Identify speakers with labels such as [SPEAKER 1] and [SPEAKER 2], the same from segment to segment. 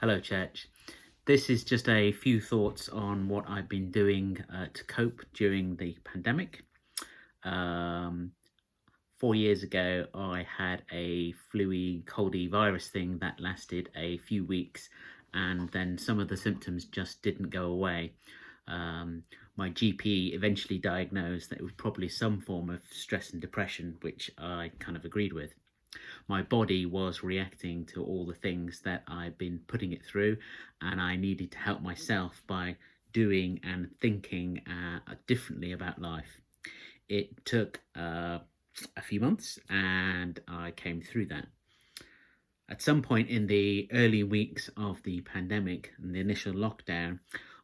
[SPEAKER 1] Hello, church. This is just a few thoughts on what I've been doing to cope during the pandemic. Um, 4 years ago, I had a fluey, coldy virus thing that lasted a few weeks, and then some of the symptoms just didn't go away. Um, my GP eventually diagnosed that it was probably some form of stress and depression, which I kind of agreed with. My body was reacting to all the things that I've been putting it through, and I needed to help myself by doing and thinking differently about life. It took a few months, and I came through that. At some point in the early weeks of the pandemic and the initial lockdown,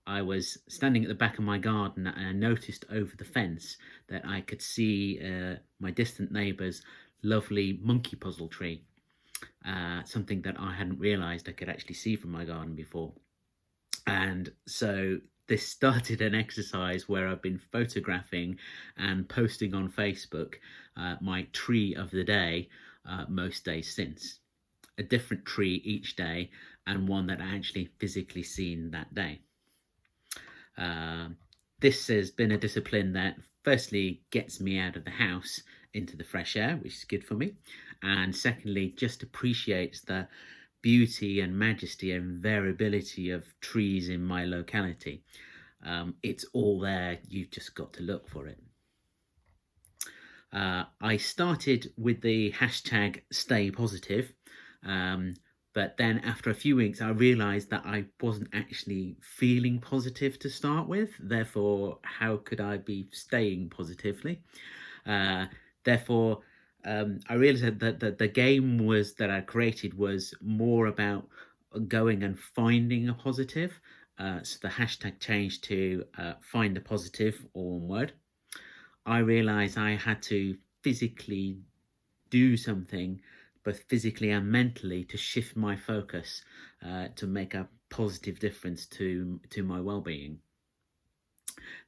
[SPEAKER 1] I was standing at the back of my garden and I noticed over the fence that I could see my distant neighbour's lovely monkey puzzle tree, something that I hadn't realised I could actually see from my garden before. And so this started an exercise where I've been photographing and posting on Facebook my tree of the day most days since. A different tree each day, and one that I actually physically seen that day. Uh, this has been a discipline that firstly gets me out of the house into the fresh air, which is good for me, and secondly just appreciates the beauty and majesty and variability of trees in my locality. It's all there, you've just got to look for it. I started with the hashtag stay positive, but then after a few weeks, I realized that I wasn't actually feeling positive to start with. Therefore, how could I be staying positively? Therefore, I realized that the game was that I created was more about going and finding a positive. So the hashtag changed to find a positive, all one word. I realized I had to physically do something, both physically and mentally, to shift my focus to make a positive difference to my well-being.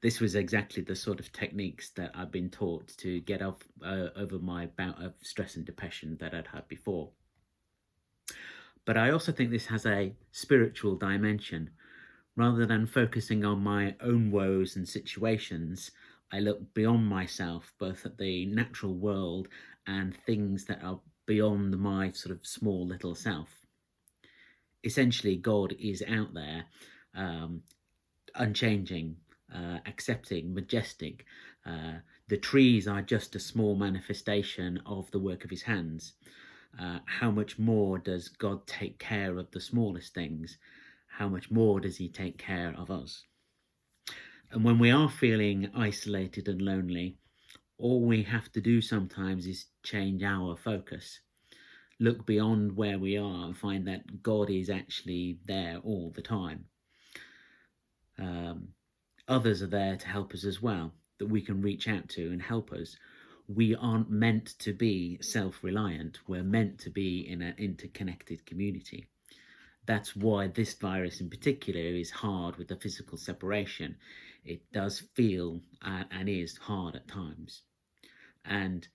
[SPEAKER 1] This was exactly the sort of techniques that I've been taught to get off over my bout of stress and depression that I'd had before. But I also think this has a spiritual dimension. Rather than focusing on my own woes and situations, I look beyond myself, both at the natural world and things that are beyond my sort of small little self. Essentially, God is out there, unchanging, accepting, majestic. The trees are just a small manifestation of the work of his hands. How much more does God take care of the smallest things? How much more does he take care of us? And when we are feeling isolated and lonely, all we have to do sometimes is change our focus. Look beyond where we are and find that God is actually there all the time. Others are there to help us as well, that we can reach out to and help us. We aren't meant to be self-reliant. We're meant to be in an interconnected community. That's why this virus in particular is hard with the physical separation. It does feel and is hard at times. And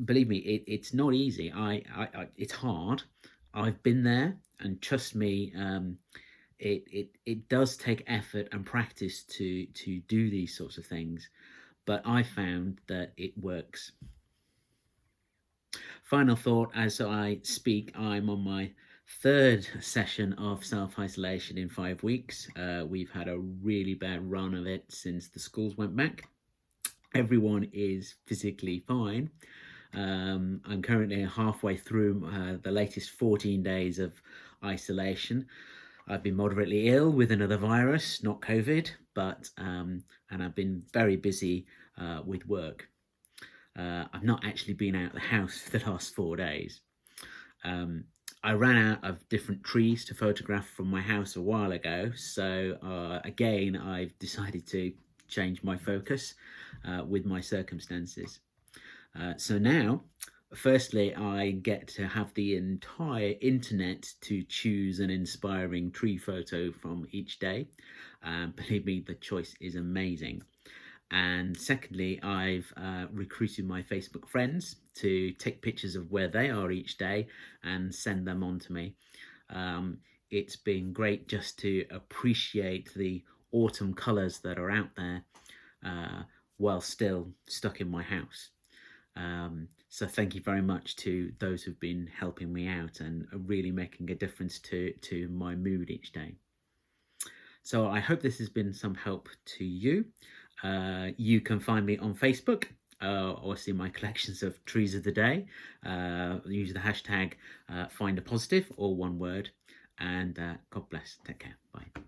[SPEAKER 1] believe me, it's not easy. It's hard. I've been there, and trust me, it does take effort and practice to do these sorts of things. But I found that it works. Final thought as I speak, I'm on my third session of self-isolation in 5 weeks. We've had a really bad run of it since the schools went back. Everyone is physically fine. I'm currently halfway through the latest 14 days of isolation. I've been moderately ill with another virus, not COVID, but and I've been very busy with work. I've not actually been out of the house for the last 4 days. I ran out of different trees to photograph from my house a while ago, so again I've decided to change my focus with my circumstances. So now, firstly, I get to have the entire internet to choose an inspiring tree photo from each day. Believe me, the choice is amazing. And secondly, I've recruited my Facebook friends to take pictures of where they are each day and send them on to me. it's been great just to appreciate the autumn colours that are out there while still stuck in my house. So thank you very much to those who've been helping me out and really making a difference to my mood each day. So I hope this has been some help to you. You can find me on Facebook or see my collections of trees of the day. Use the hashtag find a positive or one word. And God bless. Take care. Bye.